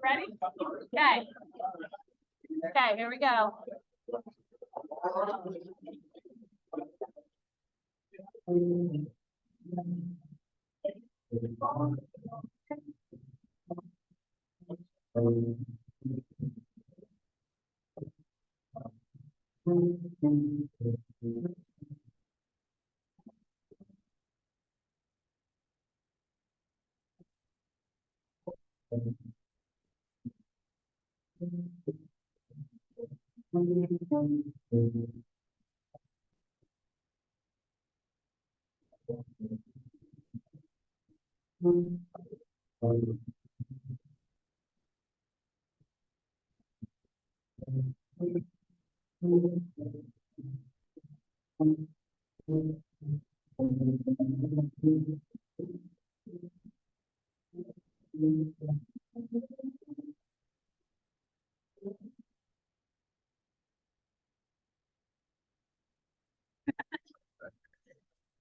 Ready? Okay. Okay, here we go.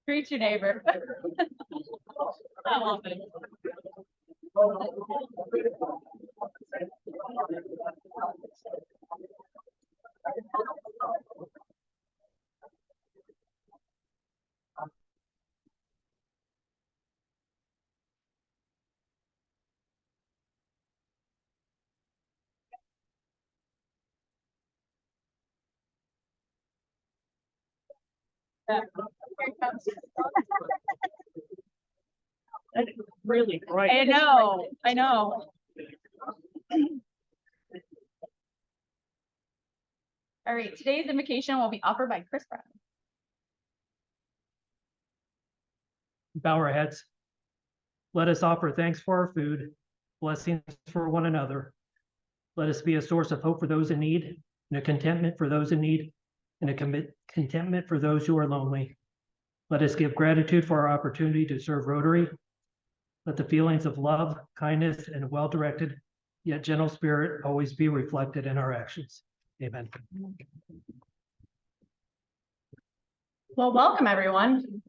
Greet your neighbor. I love it. That's really bright. I know. I know. All right, today's invocation will be offered by Chris Brown. Bow our heads. Let us offer thanks for our food, blessings for one another. Let us be a source of hope for those in need, and a contentment for those in need, and a contentment for those who are lonely. Let us give gratitude for our opportunity to serve Rotary. Let the feelings of love, kindness, and well-directed, yet gentle spirit always be reflected in our actions. Amen. Well, welcome everyone.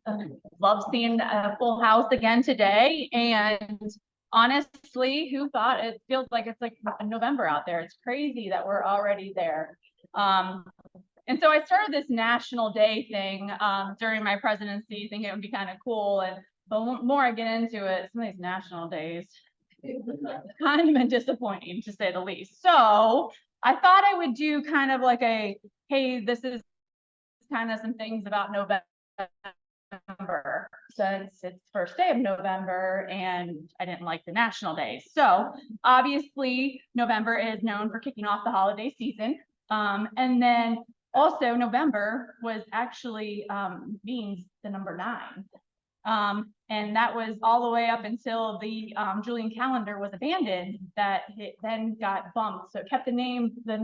Love seeing a full house again today. And honestly, who thought it feels like it's like November out there? It's crazy that we're already there. And so I started this National Day thing during my presidency, thinking it would be kind of cool. And the more I get into it, some of these national days kind of been disappointing, to say the least. So I thought I would do kind of like a, hey, this is kind of some things about November, since it's first day of November and I didn't like the national days. So obviously November is known for kicking off the holiday season. And then also November was actually means the number 9. And that was all the way up until the Julian calendar was abandoned, that it then got bumped. So it kept the name, the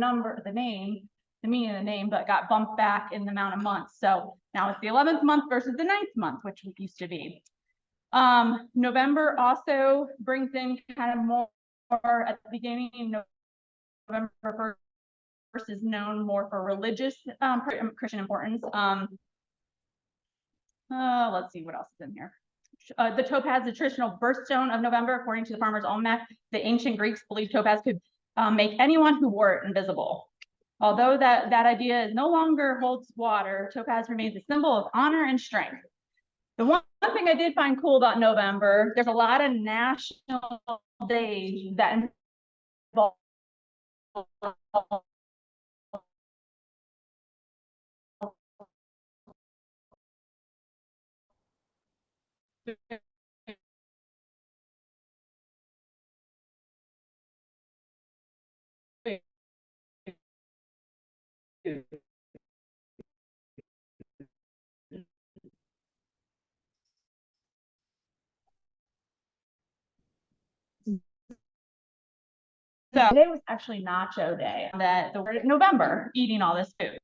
meaning of the name, but got bumped back in the amount of months. So now it's the 11th month versus the 9th month, which it used to be. November also brings in kind of more at the beginning. November 1st is known more for religious Christian importance. Let's see what else is in here. The topaz, the traditional birthstone of November, according to the Farmer's Almanac. The ancient Greeks believed topaz could make anyone who wore it invisible. Although that idea no longer holds water, topaz remains a symbol of honor and strength. The one thing I did find cool about November, there's a lot of national days that involve So today was actually nacho day, that the word November, eating all this food.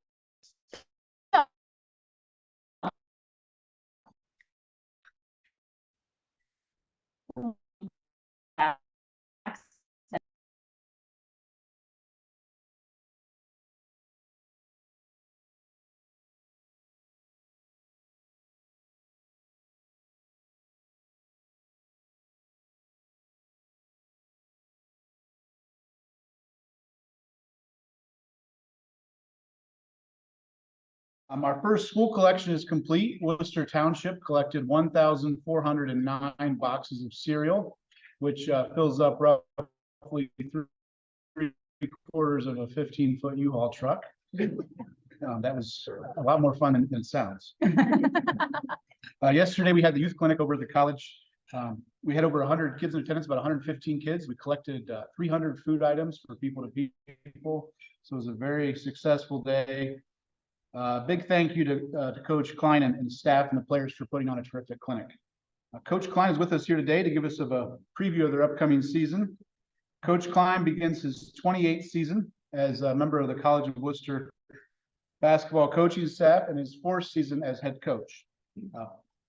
Our first school collection is complete. Worcester Township collected 1,409 boxes of cereal, which fills up roughly 3/4 of a 15-foot U-Haul truck. That was a lot more fun than it sounds. Yesterday, we had the youth clinic over at the college. We had over 100 kids in attendance, about 115 kids. We collected 300 food items for people to people. So it was a very successful day. Big thank you to Coach Klein and staff and the players for putting on a terrific clinic. Coach Klein is with us here today to give us a preview of their upcoming season. Coach Klein begins his 28th season as a member of the College of Worcester basketball coaching staff and his 4th season as head coach.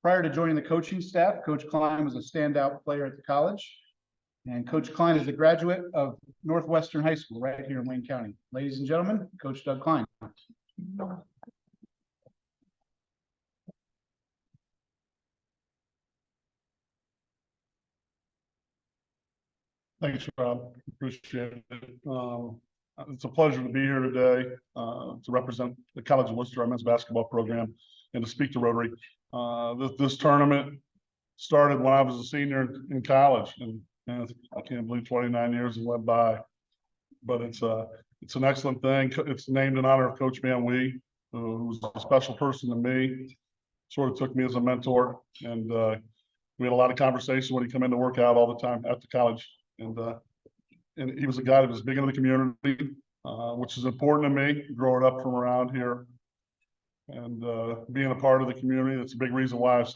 Prior to joining the coaching staff, Coach Klein was a standout player at the college. And Coach Klein is a graduate of Northwestern High School right here in Wayne County. Ladies and gentlemen, Coach Doug Klein. Thanks, Rob. Appreciate it. It's a pleasure to be here today to represent the College of Worcester men's basketball program and to speak to Rotary. This tournament started when I was a senior in college, and I can't believe 29 years have went by. But it's an excellent thing. It's named in honor of Coach Van Wee, who's a special person to me. Sort of took me as a mentor, and we had a lot of conversation when he come in to work out all the time at the college. And he was a guy that was big into the community, which is important to me, growing up from around here and being a part of the community. That's a big reason why I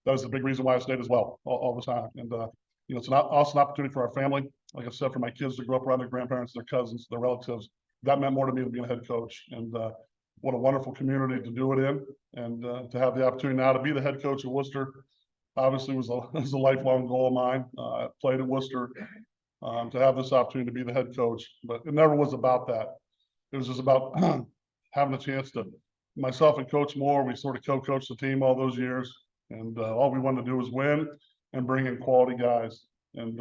that was a big reason why I stayed as well, all the time. And it's also an opportunity for our family. Like I said, for my kids to grow up around their grandparents, their cousins, their relatives. That meant more to me than being a head coach. And what a wonderful community to do it in, and to have the opportunity now to be the head coach of Worcester. Obviously, was a lifelong goal of mine. I played at Worcester. To have this opportunity to be the head coach, but it never was about that. It was just about having a chance to, myself and Coach Moore, we sort of co-coached the team all those years. And all we wanted to do was win and bring in quality guys and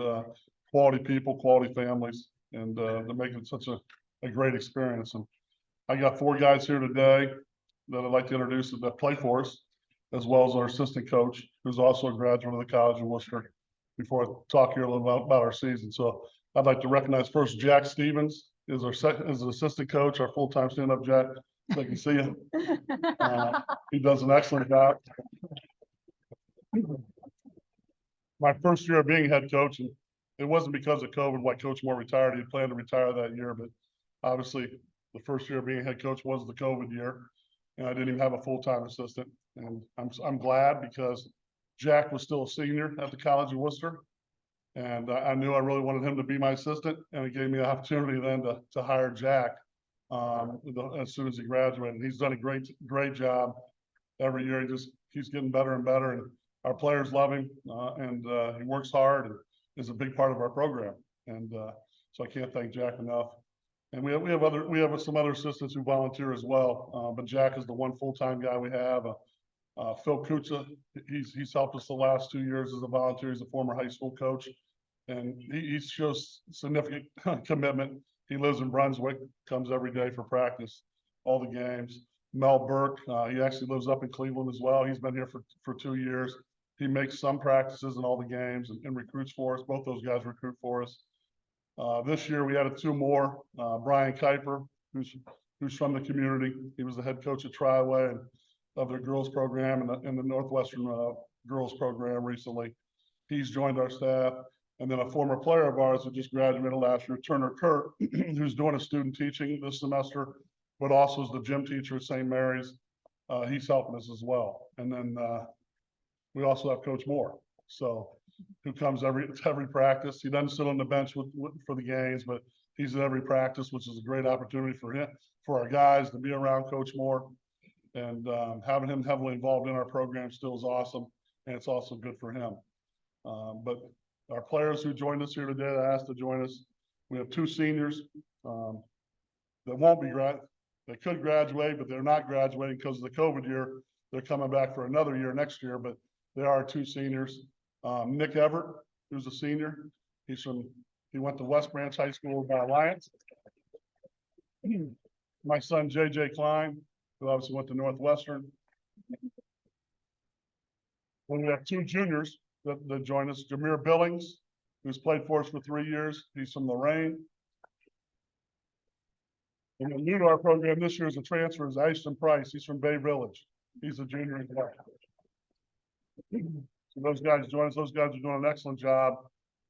quality people, quality families, and to make it such a great experience. And I got 4 guys here today that I'd like to introduce that play for us, as well as our assistant coach, who's also a graduate of the College of Worcester, before I talk here a little about our season. So I'd like to recognize first Jack Stevens is an assistant coach, our full-time stand-up Jack. So I can see him. He does an excellent job. My first year of being head coach, and it wasn't because of COVID why Coach Moore retired. He planned to retire that year, but obviously the first year of being head coach was the COVID year, and I didn't even have a full-time assistant. And I'm glad, because Jack was still a senior at the College of Worcester, and I knew I really wanted him to be my assistant, and it gave me the opportunity then to hire Jack as soon as he graduated. He's done a great job every year. He just keeps getting better and better, and our players love him, and he works hard and is a big part of our program. And so I can't thank Jack enough. And we have some other assistants who volunteer as well, but Jack is the one full-time guy we have. Phil Kutza, he's helped us the last 2 years as a volunteer. He's a former high school coach, and he shows significant commitment. He lives in Brunswick, comes every day for practice, all the games. Mel Burke, he actually lives up in Cleveland as well. He's been here for 2 years. He makes some practices in all the games and recruits for us. Both those guys recruit for us. This year we added 2 more. Brian Kuiper, who's from the community. He was the head coach at Triway, and of their girls program and the Northwestern girls program recently. He's joined our staff. And then a former player of ours who just graduated last year, Turner Kurt, who's doing a student teaching this semester, but also is the gym teacher at St. Mary's. He's helping us as well. And then we also have Coach Moore, so who comes every practice. He doesn't sit on the bench for the games, but he's at every practice, which is a great opportunity for him, for our guys to be around Coach Moore. And having him heavily involved in our program still is awesome, and it's also good for him. But our players who joined us here today, that asked to join us, we have 2 seniors that won't be they could graduate, but they're not graduating because of the COVID year. They're coming back for another year next year, but there are 2 seniors. Nick Everett, who's a senior. He went to West Branch High School by Alliance. My son, JJ Klein, who obviously went to Northwestern. Then we have 2 juniors that join us. Jameer Billings, who's played for us for 3 years. He's from Lorraine. And then new to our program this year as a transfer is Ashton Price. He's from Bay Village. He's a junior as well. So those guys join us. Those guys are doing an excellent job.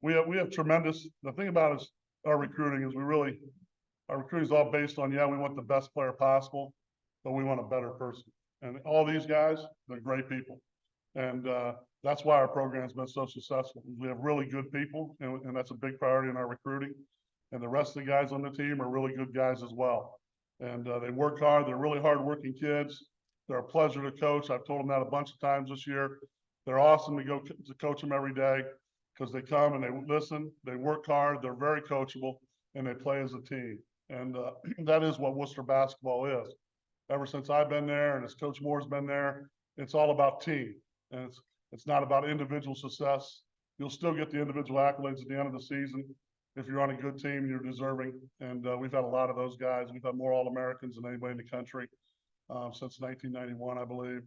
We have tremendous. The thing about us, our recruiting is our recruiting is all based on, we want the best player possible, but we want a better person. And all these guys, they're great people. And that's why our program has been so successful. We have really good people, and that's a big priority in our recruiting. And the rest of the guys on the team are really good guys as well. And they work hard. They're really hardworking kids. They're a pleasure to coach. I've told them that a bunch of times this year. They're awesome to coach them every day because they come and they listen. They work hard. They're very coachable, and they play as a team. And that is what Worcester basketball is. Ever since I've been there and as Coach Moore's been there, it's all about team. And it's not about individual success. You'll still get the individual accolades at the end of the season. If you're on a good team, you're deserving. And we've had a lot of those guys. We've had more All-Americans than anybody in the country since 1991, I believe.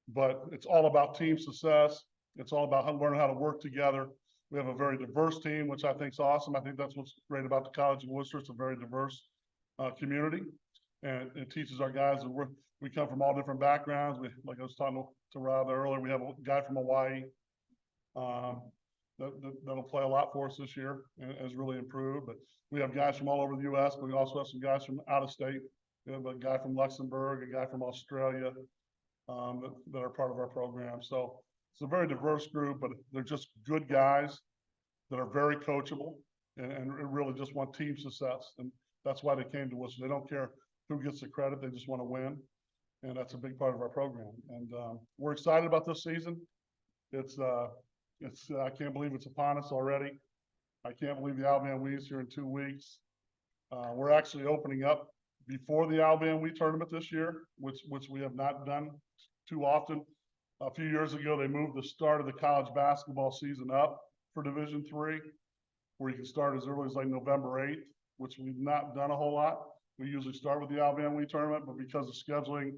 But it's all about team success. It's all about learning how to work together. We have a very diverse team, which I think is awesome. I think that's what's great about the College of Worcester. It's a very diverse community. And it teaches our guys that we come from all different backgrounds. Like I was talking to Rob earlier, we have a guy from Hawaii that'll play a lot for us this year and has really improved. But we have guys from all over the U.S., but we also have some guys from out of state. We have a guy from Luxembourg, a guy from Australia that are part of our program. So it's a very diverse group, but they're just good guys that are very coachable and really just want team success. And that's why they came to us. They don't care who gets the credit. They just want to win. And that's a big part of our program. And we're excited about this season. I can't believe it's upon us already. I can't believe the Alabama Wee's here in 2 weeks. We're actually opening up before the Alabama Wee tournament this year, which we have not done too often. A few years ago, they moved the start of the college basketball season up for Division III, where you can start as early as like November 8th, which we've not done a whole lot. We usually start with the Alabama Wee tournament, but because of scheduling,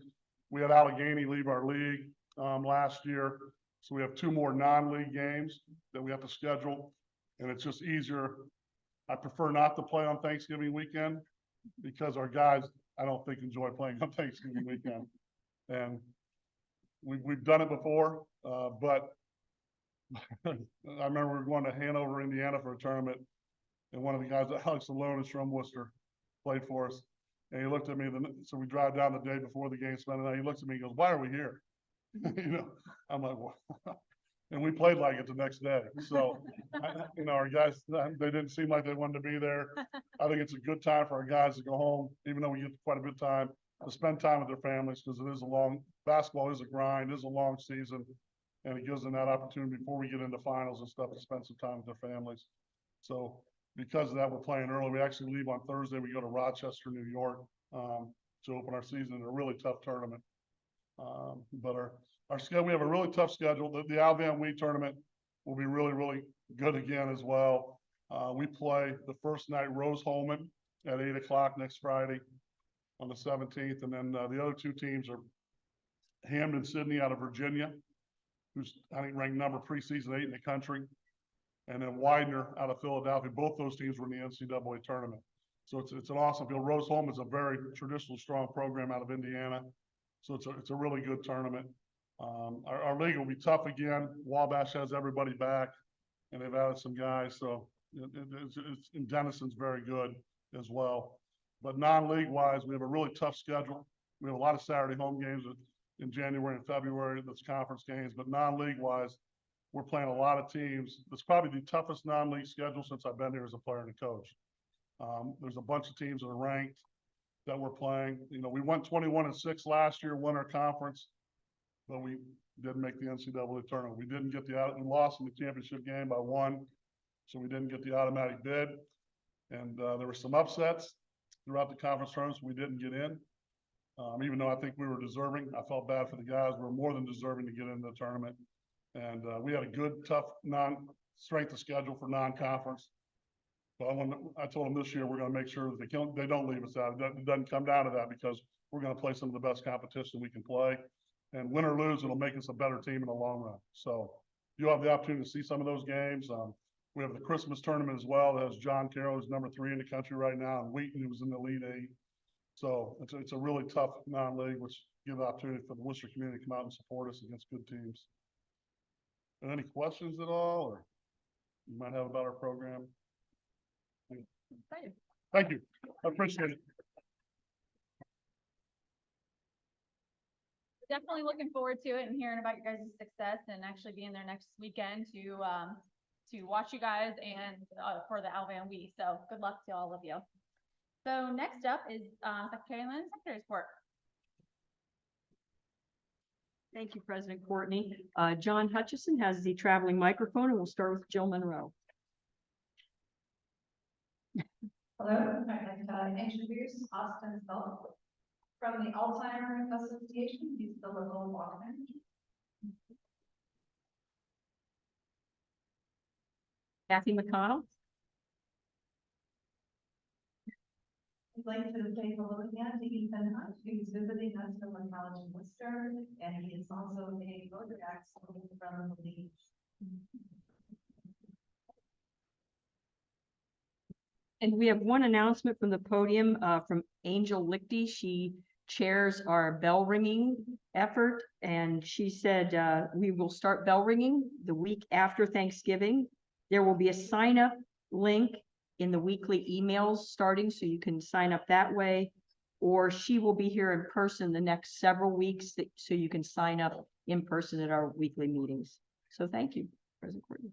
we had Allegheny leave our league last year. So we have 2 more non-league games that we have to schedule, and it's just easier. I prefer not to play on Thanksgiving weekend because our guys, I don't think, enjoy playing on Thanksgiving weekend. And we've done it before, but I remember we were going to Hanover, Indiana for a tournament, and one of the guys, Alex Alone, is from Worcester, played for us. And he looked at me, so we drive down the day before the game, spend the night. He looks at me and goes, "Why are we here?" I'm like, well, and we played like it the next day. So, our guys, they didn't seem like they wanted to be there. I think it's a good time for our guys to go home, even though we get quite a bit of time to spend time with their families, because basketball is a grind, it is a long season, and it gives them that opportunity before we get into finals and stuff to spend some time with their families. So because of that, we're playing early. We actually leave on Thursday. We go to Rochester, New York, to open our season in a really tough tournament. But our schedule, we have a really tough schedule. The Alabama Wee tournament will be really, really good again as well. We play the first night Rose-Hulman at 8 o'clock next Friday on the 17th. And then the other 2 teams are Hampden-Sydney out of Virginia, who's, I think, ranked number preseason 8 in the country. And then Widener out of Philadelphia. Both those teams were in the NCAA tournament. So it's an awesome field. Rose-Hulman is a very traditional, strong program out of Indiana. So it's a really good tournament. Our league will be tough again. Wabash has everybody back and they've added some guys. So and Denison's very good as well. But non-league wise, we have a really tough schedule. We have a lot of Saturday home games in January and February. That's conference games, but non-league wise, we're playing a lot of teams. It's probably the toughest non-league schedule since I've been here as a player and a coach. There's a bunch of teams that are ranked that we're playing. You know, we went 21-6 last year, won our conference, but we didn't make the NCAA tournament. We didn't get we lost in the championship game by 1, so we didn't get the automatic bid. And there were some upsets throughout the conference tournaments. We didn't get in, even though I think we were deserving. I felt bad for the guys. We were more than deserving to get into the tournament. And we had a good, tough strength of schedule for non-conference. But I told them this year, we're going to make sure that they don't leave us out. It doesn't come down to that because we're going to play some of the best competition we can play. And win or lose, it'll make us a better team in the long run. So you'll have the opportunity to see some of those games. We have the Christmas tournament as well. That has John Carroll, who's number 3 in the country right now, and Wheaton, who's in the Elite 8. So it's a really tough non-league, which gives the opportunity for the Worcester community to come out and support us against good teams. And any questions at all, or you might have about our program? Thank you. I appreciate it. Definitely looking forward to it and hearing about your guys' success and actually being there next weekend to watch you guys and for the Alvan Wii. So good luck to all of you. So next up is Secretary Lynn, Secretary's report. Thank you, President Courtney. John Hutchison has the traveling microphone, and we'll start with Jill Monroe. Hello, I'd like to introduce Austin Self from the Alzheimer's Association. He's the local walkman. Kathy McConnell. I'd like to say hello again to Ethan Hunt, who's visiting us from the college in Worcester, and he is also a voter accident from the league. And we have one announcement from the podium from Angel Lichty. She chairs our bell ringing effort, and she said we will start bell ringing the week after Thanksgiving. There will be a sign up link in the weekly emails starting, so you can sign up that way, or she will be here in person the next several weeks, so you can sign up in person at our weekly meetings. So thank you, President Courtney.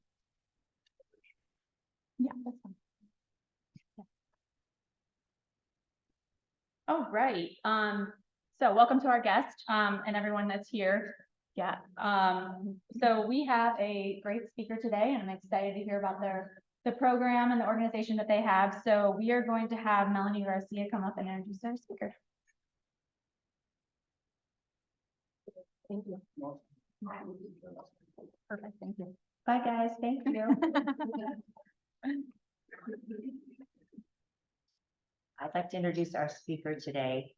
Yeah, that's fine. Oh, right. So welcome to our guest, and everyone that's here. Yeah. So we have a great speaker today, and I'm excited to hear about the program and the organization that they have. So we are going to have Melanie Garcia come up and introduce our speaker. Thank you. Perfect. Thank you. Bye, guys. Thank you. I'd like to introduce our speaker today,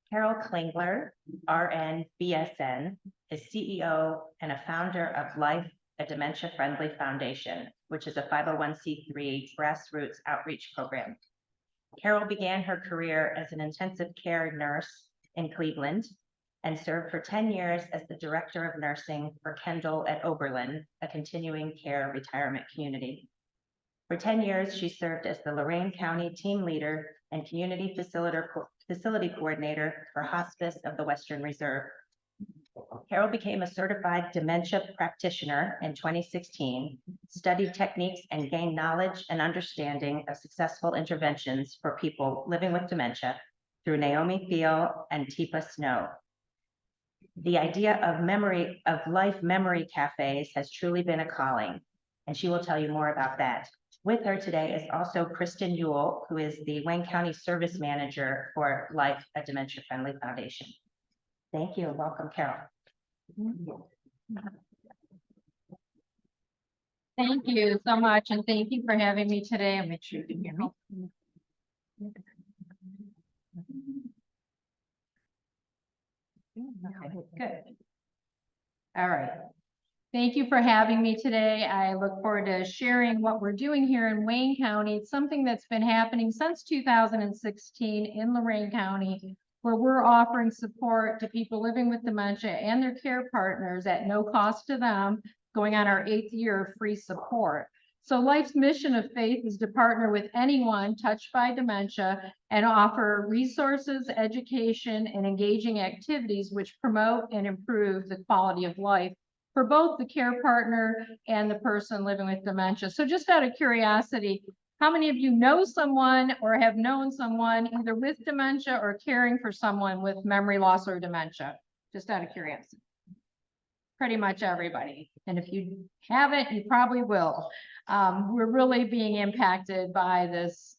Carol Klinger, RN, BSN, is CEO and a founder of Life, a dementia-friendly foundation, which is a 501c3 grassroots outreach program. Carol began her career as an intensive care nurse in Cleveland and served for 10 years as the director of nursing for Kendall at Oberlin, a continuing care retirement community. For 10 years, she served as the Lorain County team leader and community facility coordinator for Hospice of the Western Reserve. Carol became a certified dementia practitioner in 2016, studied techniques and gained knowledge and understanding of successful interventions for people living with dementia through Naomi Thiel and Teepa Snow. The idea of life memory cafes has truly been a calling, and she will tell you more about that. With her today is also Kristen Ewell, who is the Wayne County Service Manager for Life, a Dementia-Friendly Foundation. Thank you. Welcome, Carol. Thank you so much, and thank you for having me today. I'll make sure you can hear me. Okay, good. All right. Thank you for having me today. I look forward to sharing what we're doing here in Wayne County. It's something that's been happening since 2016 in Lorain County. where we're offering support to people living with dementia and their care partners at no cost to them, going on our 8th year of free support. So Life's mission of faith is to partner with anyone touched by dementia and offer resources, education, and engaging activities which promote and improve the quality of life for both the care partner and the person living with dementia. So just out of curiosity, how many of you know someone or have known someone either with dementia or caring for someone with memory loss or dementia? Just out of curiosity. Pretty much everybody. And if you haven't, you probably will. We're really being impacted by this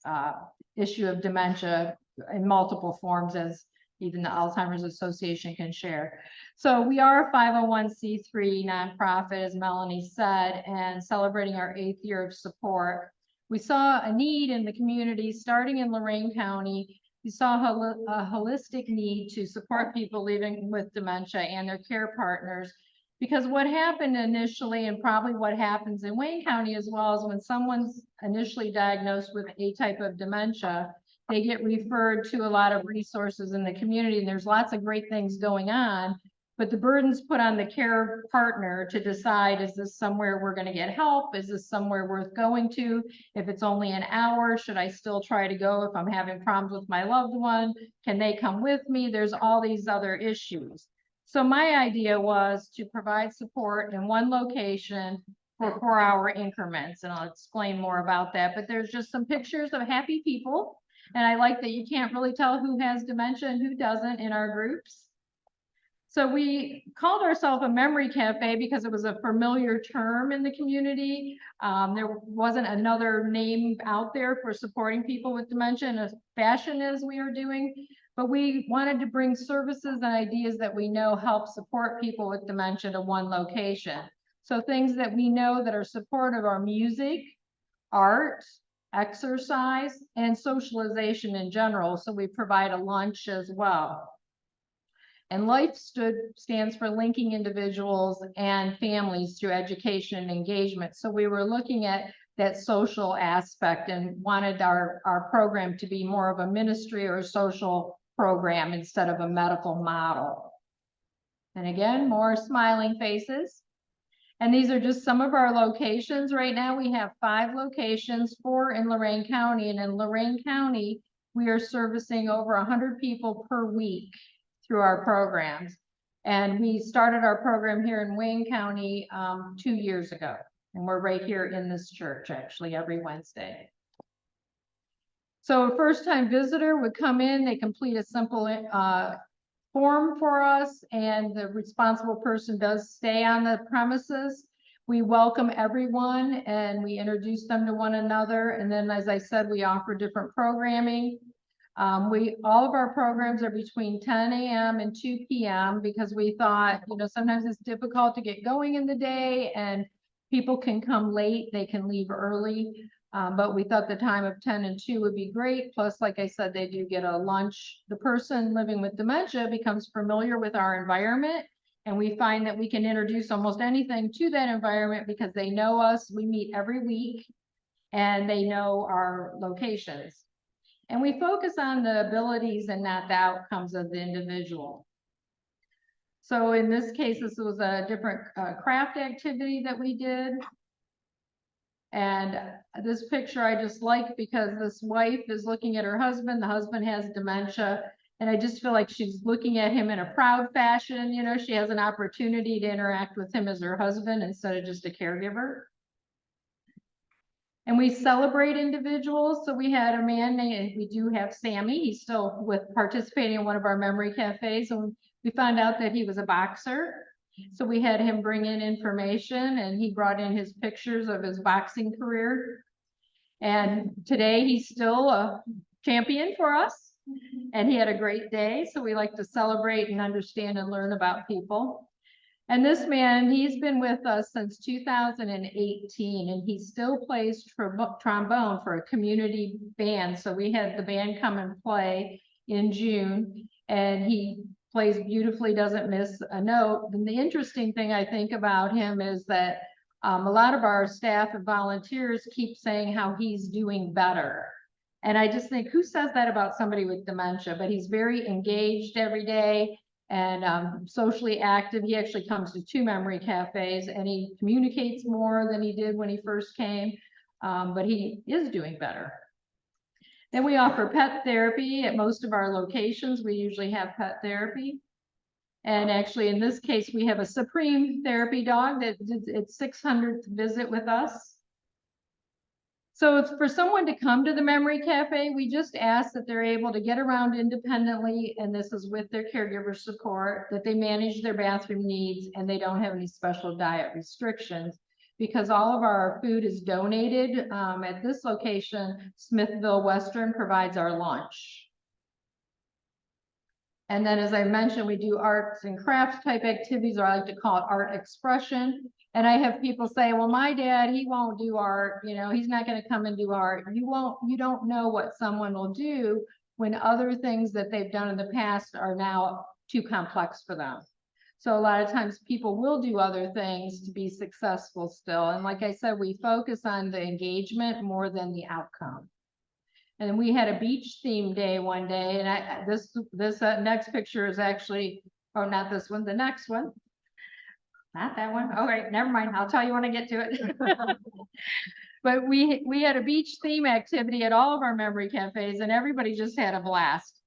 issue of dementia in multiple forms, as even the Alzheimer's Association can share. So we are a 501c3 nonprofit, as Melanie said, and celebrating our 8th year of support. We saw a need in the community starting in Lorain County. We saw a holistic need to support people living with dementia and their care partners. Because what happened initially, and probably what happens in Wayne County as well, is when someone's initially diagnosed with a type of dementia, they get referred to a lot of resources in the community, and there's lots of great things going on, but the burden's put on the care partner to decide, is this somewhere we're going to get help? Is this somewhere worth going to? If it's only an hour, should I still try to go if I'm having problems with my loved one? Can they come with me? There's all these other issues. So my idea was to provide support in one location for 4-hour increments, and I'll explain more about that. But there's just some pictures of happy people, and I like that you can't really tell who has dementia and who doesn't in our groups. So we called ourselves a memory cafe because it was a familiar term in the community. There wasn't another name out there for supporting people with dementia in a fashion as we are doing. But we wanted to bring services and ideas that we know help support people with dementia to one location. So things that we know that are supportive are music, art, exercise, and socialization in general. So we provide a lunch as well. And LIFE stands for linking individuals and families through education and engagement. So we were looking at that social aspect and wanted our program to be more of a ministry or a social program instead of a medical model. And again, more smiling faces. And these are just some of our locations. Right now we have 5 locations, 4 in Lorain County. And in Lorain County, we are servicing over 100 people per week through our programs. And we started our program here in Wayne County 2 years ago. And we're right here in this church, actually, every Wednesday. So a first-time visitor would come in, they complete a simple form for us, and the responsible person does stay on the premises. We welcome everyone and we introduce them to one another. And then, as I said, we offer different programming. All of our programs are between 10 a.m. and 2 p.m. because we thought, sometimes it's difficult to get going in the day and people can come late, they can leave early. But we thought the time of 10 and 2 would be great. Plus, like I said, they do get a lunch. The person living with dementia becomes familiar with our environment. And we find that we can introduce almost anything to that environment because they know us. We meet every week and they know our locations. And we focus on the abilities and not the outcomes of the individual. So in this case, this was a different craft activity that we did. And this picture I just like because this wife is looking at her husband. The husband has dementia. And I just feel like she's looking at him in a proud fashion. She has an opportunity to interact with him as her husband instead of just a caregiver. And we celebrate individuals. So we had a man named, we do have Sammy. He's still participating in one of our memory cafes. And we found out that he was a boxer. So we had him bring in information and he brought in his pictures of his boxing career. And today he's still a champion for us and he had a great day. So we like to celebrate and understand and learn about people. And this man, he's been with us since 2018 and he still plays trombone for a community band. So we had the band come and play in June and he plays beautifully, doesn't miss a note. And the interesting thing I think about him is that a lot of our staff and volunteers keep saying how he's doing better. And I just think, who says that about somebody with dementia? But he's very engaged every day and socially active. He actually comes to 2 memory cafes and he communicates more than he did when he first came. But he is doing better. Then we offer pet therapy at most of our locations. We usually have pet therapy. And actually, in this case, we have a Supreme therapy dog that did its 600th visit with us. So it's for someone to come to the Memory Cafe, we just ask that they're able to get around independently, and this is with their caregiver support, that they manage their bathroom needs and they don't have any special diet restrictions. Because all of our food is donated, at this location, Smithville Western provides our lunch. And then, as I mentioned, we do arts and crafts type activities, or I like to call it art expression. And I have people say, well, my dad, he won't do art, you know, he's not going to come and do art. You don't know what someone will do when other things that they've done in the past are now too complex for them. So a lot of times people will do other things to be successful still. And like I said, we focus on the engagement more than the outcome. And we had a beach theme day one day, and this next picture is actually, oh, not this one, the next one. Not that one. All right, never mind. I'll tell you when I get to it. But we had a beach theme activity at all of our memory cafes, and everybody just had a blast.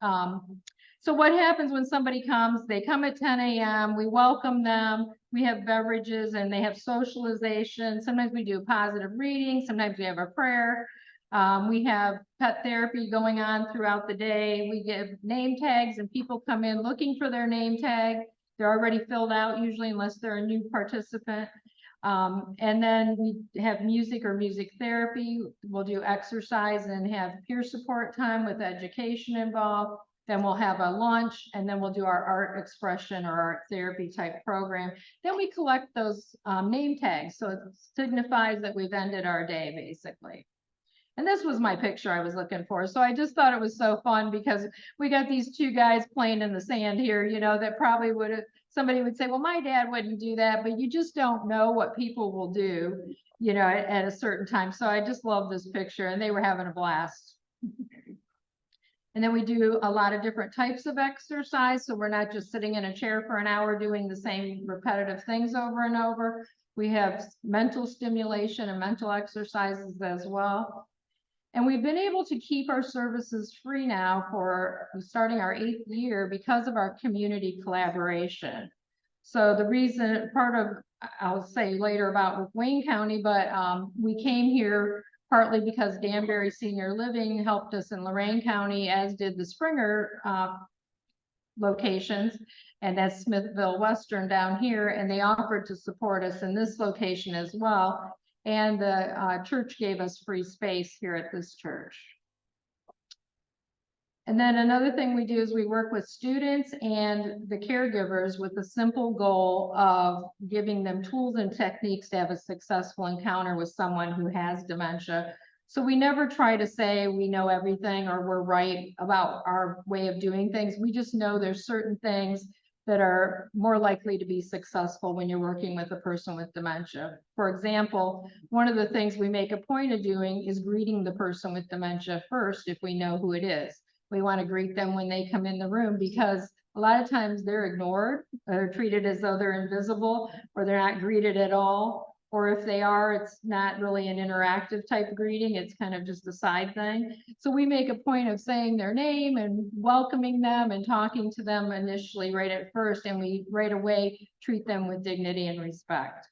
So what happens when somebody comes? They come at 10 a.m. We welcome them. We have beverages and they have socialization. Sometimes we do positive reading. Sometimes we have a prayer. We have pet therapy going on throughout the day. We give name tags and people come in looking for their name tag. They're already filled out usually unless they're a new participant. And then we have music or music therapy. We'll do exercise and have peer support time with education involved. Then we'll have a lunch and then we'll do our art expression or art therapy type program. Then we collect those name tags. So it signifies that we've ended our day basically. And this was my picture I was looking for. So I just thought it was so fun because we got these 2 guys playing in the sand here, you know, that probably would have, somebody would say, well, my dad wouldn't do that, but you just don't know what people will do, you know, at a certain time. So I just love this picture and they were having a blast. And then we do a lot of different types of exercise. So we're not just sitting in a chair for an hour doing the same repetitive things over and over. We have mental stimulation and mental exercises as well. And we've been able to keep our services free now for starting our 8th year because of our community collaboration. So the reason, part of, I'll say later about with Wayne County, but we came here partly because Danbury Senior Living helped us in Lorain County, as did the Springer locations, and that's Smithville Western down here, and they offered to support us in this location as well. And the church gave us free space here at this church. And then another thing we do is we work with students and the caregivers with the simple goal of giving them tools and techniques to have a successful encounter with someone who has dementia. So we never try to say we know everything or we're right about our way of doing things. We just know there's certain things that are more likely to be successful when you're working with a person with dementia. For example, one of the things we make a point of doing is greeting the person with dementia first if we know who it is. We want to greet them when they come in the room because a lot of times they're ignored, they're treated as though they're invisible, or they're not greeted at all. Or if they are, it's not really an interactive type of greeting. It's kind of just a side thing. So we make a point of saying their name and welcoming them and talking to them initially right at first. And we right away treat them with dignity and respect.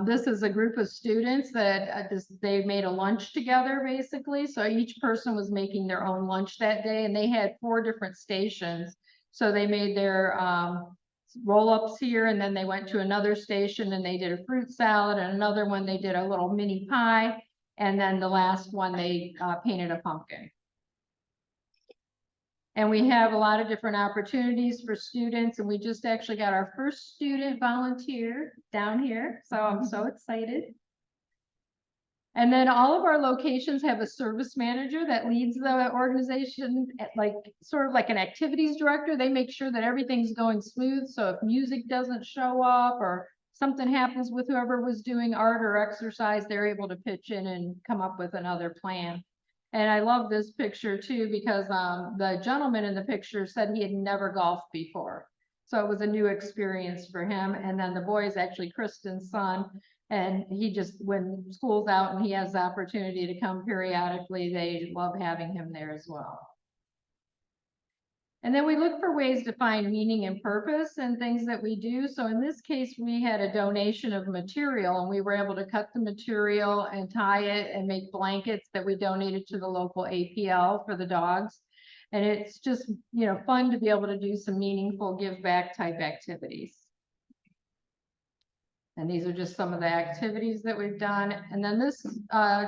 This is a group of students that they made a lunch together basically. So each person was making their own lunch that day and they had 4 different stations. So they made their roll-ups here and then they went to another station and they did a fruit salad, and another one they did a little mini pie, and then the last one they painted a pumpkin. And we have a lot of different opportunities for students, and we just actually got our first student volunteer down here, so I'm so excited. And then all of our locations have a service manager that leads the organization, like sort of like an activities director. They make sure that everything's going smooth. So if music doesn't show up or something happens with whoever was doing art or exercise, they're able to pitch in and come up with another plan. And I love this picture too, because the gentleman in the picture said he had never golfed before. So it was a new experience for him. And then the boy is actually Kristen's son. And he just, when school's out and he has the opportunity to come periodically, they love having him there as well. And then we look for ways to find meaning and purpose in things that we do. So in this case, we had a donation of material and we were able to cut the material and tie it and make blankets that we donated to the local APL for the dogs. And it's just, you know, fun to be able to do some meaningful give back type activities. And these are just some of the activities that we've done. And then this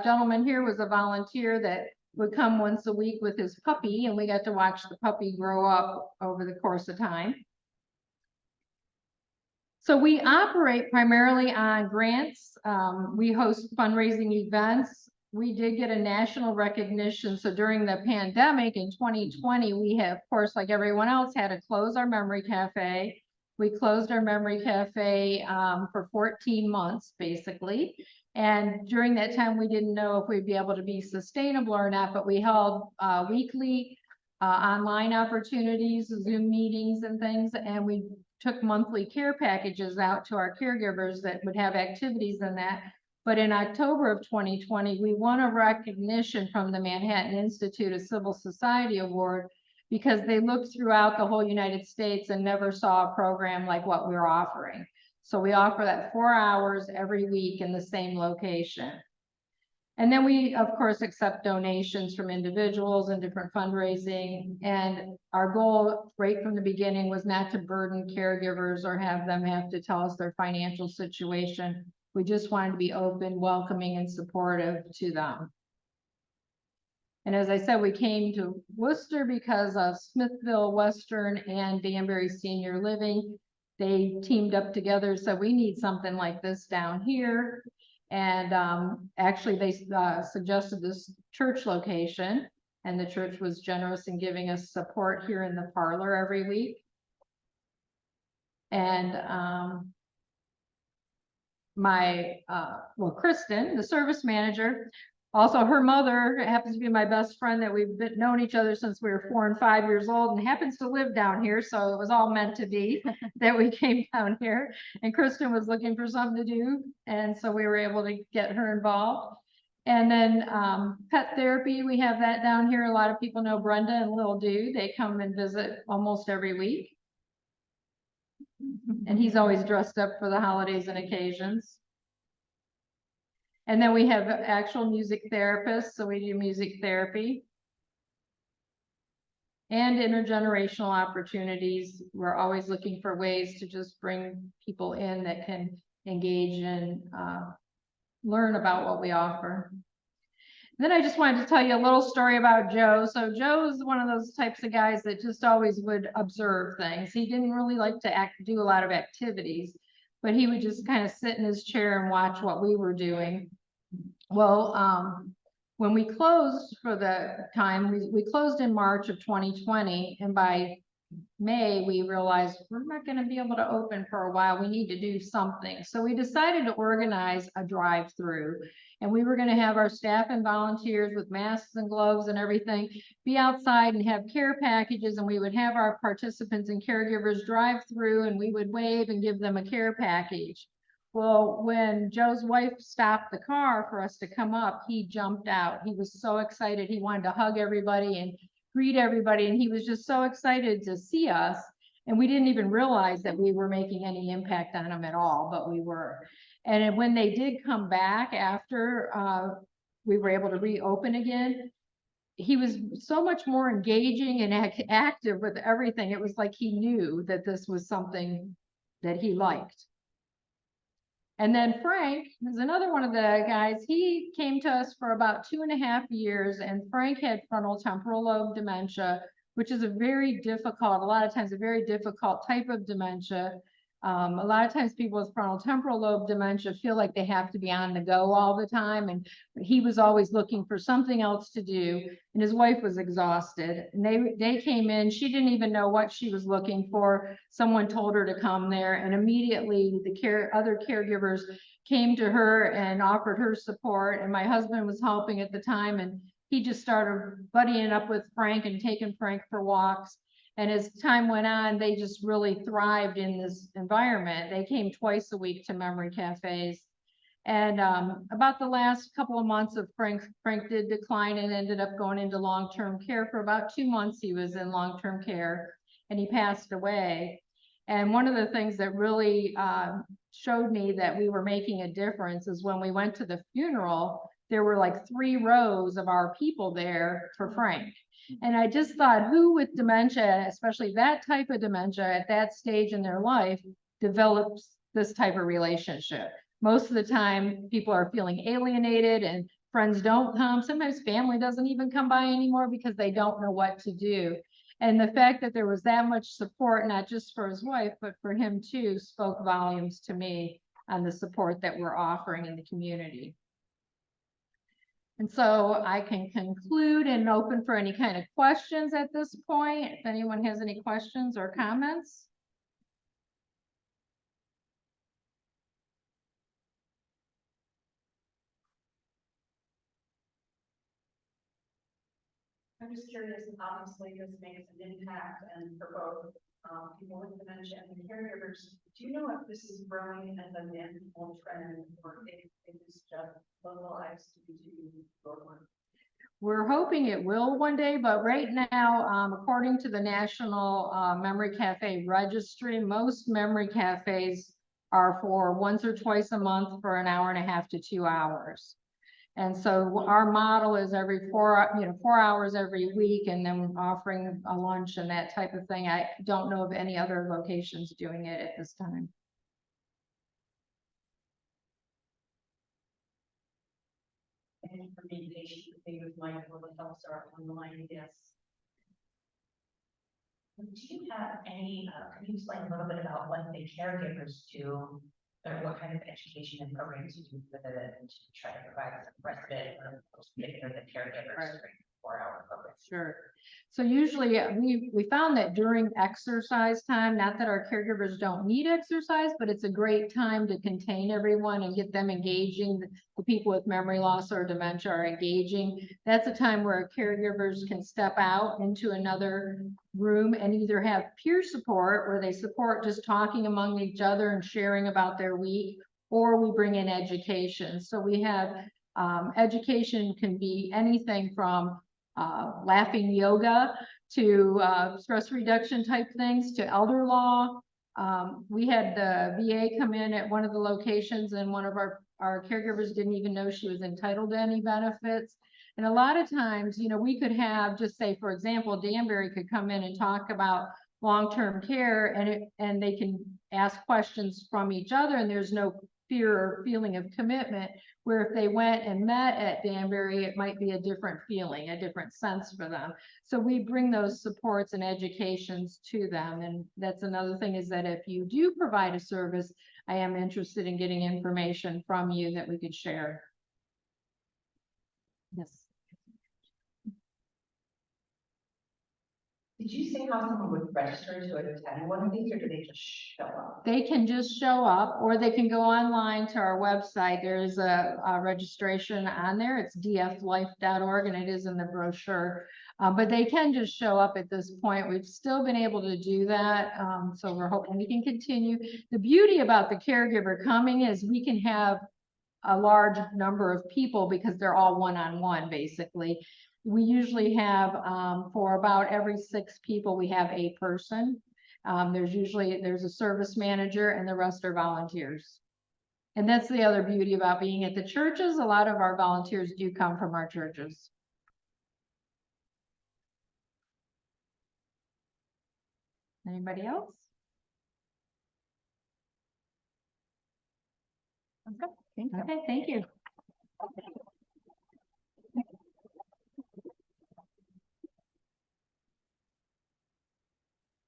gentleman here was a volunteer that would come once a week with his puppy, and we got to watch the puppy grow up over the course of time. So we operate primarily on grants. We host fundraising events. We did get a national recognition. So during the pandemic in 2020, we have, of course, like everyone else, had to close our memory cafe. We closed our memory cafe for 14 months, basically. And during that time, we didn't know if we'd be able to be sustainable or not, but we held weekly online opportunities, Zoom meetings and things, and we took monthly care packages out to our caregivers that would have activities in that. But in October of 2020, we won a recognition from the Manhattan Institute, a Civil Society Award, because they looked throughout the whole United States and never saw a program like what we're offering. So we offer that 4 hours every week in the same location. And then we, of course, accept donations from individuals and different fundraising. And our goal right from the beginning was not to burden caregivers or have them have to tell us their financial situation. We just wanted to be open, welcoming, and supportive to them. And as I said, we came to Worcester because of Smithville Western and Danbury Senior Living. They teamed up together, so we need something like this down here. And actually they suggested this church location, and the church was generous in giving us support here in the parlor every week. And Kristen, the service manager, also her mother happens to be my best friend that we've known each other since we were 4 and 5 years old, and happens to live down here. So it was all meant to be that we came down here, and Kristen was looking for something to do. And so we were able to get her involved. And then pet therapy, we have that down here. A lot of people know Brenda and Lil Dude. They come and visit almost every week. And he's always dressed up for the holidays and occasions. And then we have actual music therapists, so we do music therapy. And intergenerational opportunities. We're always looking for ways to just bring people in that can engage and learn about what we offer. Then I just wanted to tell you a little story about Joe. So Joe is one of those types of guys that just always would observe things. He didn't really like to do a lot of activities, but he would just kind of sit in his chair and watch what we were doing. Well, when we closed for the time, we closed in March of 2020, and by May, we realized we're not going to be able to open for a while. We need to do something. So we decided to organize a drive-through, and we were going to have our staff and volunteers with masks and gloves and everything be outside and have care packages, and we would have our participants and caregivers drive through, and we would wave and give them a care package. Well, when Joe's wife stopped the car for us to come up, he jumped out. He was so excited. He wanted to hug everybody and greet everybody. And he was just so excited to see us. And we didn't even realize that we were making any impact on him at all, but we were. And when they did come back after we were able to reopen again, he was so much more engaging and active with everything. It was like he knew that this was something that he liked. And then Frank is another one of the guys. He came to us for about 2.5 years, and Frank had frontal temporal lobe dementia, which is a lot of times a very difficult type of dementia. A lot of times people with frontal temporal lobe dementia feel like they have to be on the go all the time, and he was always looking for something else to do, and his wife was exhausted. And they came in, she didn't even know what she was looking for. Someone told her to come there, and immediately the other caregivers came to her and offered her support, and my husband was helping at the time, and he just started buddying up with Frank and taking Frank for walks. And as time went on, they just really thrived in this environment. They came twice a week to memory cafes. And about the last couple of months of Frank did decline and ended up going into long-term care. For about 2 months, he was in long-term care, and he passed away. And one of the things that really showed me that we were making a difference is when we went to the funeral, there were like 3 rows of our people there for Frank. And I just thought, who with dementia, especially that type of dementia at that stage in their life, develops this type of relationship? Most of the time, people are feeling alienated and friends don't come. Sometimes family doesn't even come by anymore because they don't know what to do. And the fact that there was that much support, not just for his wife, but for him too, spoke volumes to me on the support that we're offering in the community. And so I can conclude and open for any kind of questions at this point. If anyone has any questions or comments. I'm just curious, obviously this makes an impact and for both people with dementia and caregivers. Do you know if this is growing as a national trend or if it's just localized to Brooklyn? We're hoping it will one day, but right now, according to the National Memory Cafe Registry, most memory cafes are for once or twice a month for an hour and a half to 2 hours. And so our model is every 4 hours every week, and then offering a lunch and that type of thing. I don't know of any other locations doing it at this time. And for me, they would like what helps are online, yes. Do you have any, can you explain a little bit about what the caregivers do, or what kind of education and programs you do with it to try to provide some respite or the caregivers Right. during 4-hour program? Sure. So usually we found that during exercise time, not that our caregivers don't need exercise, but it's a great time to contain everyone and get them engaging. The people with memory loss or dementia are engaging. That's a time where caregivers can step out into another room and either have peer support where they support just talking among each other and sharing about their week, or we bring in education. So we have education can be anything from laughing yoga to stress reduction type things to elder law. We had the VA come in at one of the locations, and one of our caregivers didn't even know she was entitled to any benefits. And a lot of times, we could have, just say, for example, Danbury could come in and talk about long-term care, and they can ask questions from each other, and there's no fear or feeling of commitment, where if they went and met at Danbury, it might be a different feeling, a different sense for them. So we bring those supports and educations to them. And that's another thing, is that if you do provide a service, I am interested in getting information from you that we could share. Yes. Did you say how someone would register to attend one of these, or do they just show up? They can just show up, or they can go online to our website. There's a registration on there. It's dflife.org, and it is in the brochure. But they can just show up at this point. We've still been able to do that. So we're hoping we can continue. The beauty about the caregiver coming is we can have a large number of people because they're all one-on-one, basically. We usually have, for about every 6 people, we have a person. There's a service manager, and the rest are volunteers. And that's the other beauty about being at the churches. A lot of our volunteers do come from our churches. Anybody else? Okay, thank you.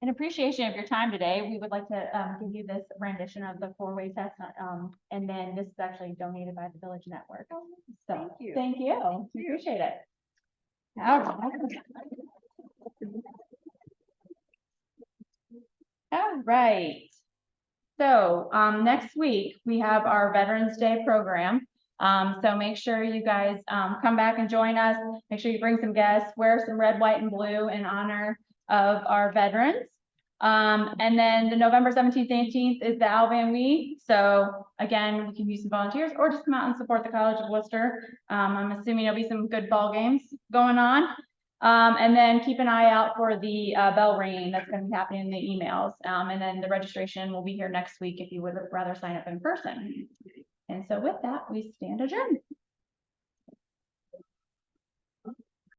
in appreciation of your time today, we would like to give you this rendition of the four-way test. And then this is actually donated by the Village Network. So, Thank you. Thank you. We appreciate it. All right. So, next week, we have our Veterans Day program. So make sure you guys, come back and join us. Make sure you bring some guests, wear some red, white, and blue in honor of our veterans. And then the November 17th, 18th is the Alvan Week. So again, we can use some volunteers or just come out and support the College of Worcester. I'm assuming there'll be some good ball games going on. And then keep an eye out for the bell ringing that's going to be happening in the emails. And then the registration will be here next week if you would rather sign up in person. And so with that, we stand adjourned.